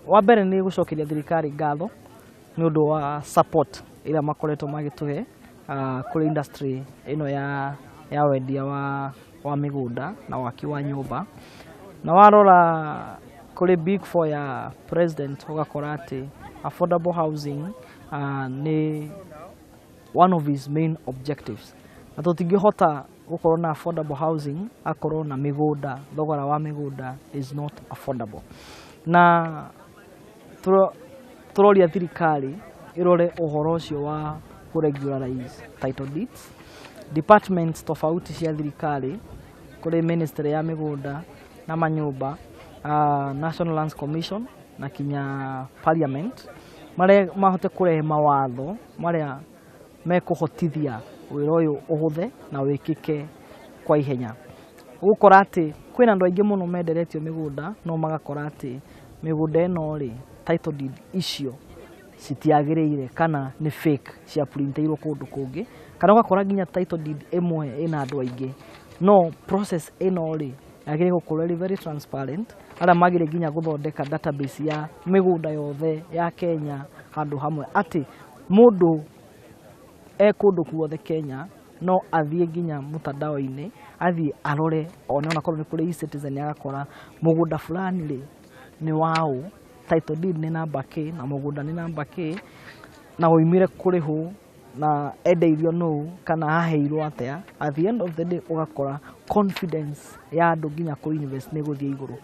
wa mbere ni gucokeria thirikari ngatho ni undu wa support ira makoretwo magituhe kuri industry ino ya wendia wa migunda na waki wa nyumba, na warora kuri big four ya president ugakora ati affordable housing ni one of his main objectives, na tutingihota gukorwo na affordable housing akorwo na migunda, thogora wa migunda is not affordable. Na turoria thirikari irore uhoro ucio wa regularize title deeds, departments tofauti cia thirikari kuri ministry ya migunda na manyumba, National Lands Commission na kinya parliament maria mahote kurehe mawatho maria mekuhotithia wira uyu uhuthe na wikike kwa ihenya. Gukora ati kwina andu aingi muno menderetio migunda no magakora ati migunda eno ri title deed icio citiagiriire kana ni fake cia printirwo kundu kungi, kana ugakora nginya title deed imwe ina andu aingi no process eno ri yagire gukorwo very transparent, ara magire nginya guthondeka database ya migunda yothe ya Kenya handu hamwe, ati mundu kundu kuothe Kenya no athie nginya mutandao-ini athie arore ona korwo ni kuri e-Citizen agakora mugunda fulani ri ni wao, title deed ni namba K na mugunda ni namba K, na uimire kuri hu na endeirio no kana aheirwo atia. At the end of the day ugakora confidence ya andu nginya ku invest ni guthie iguru.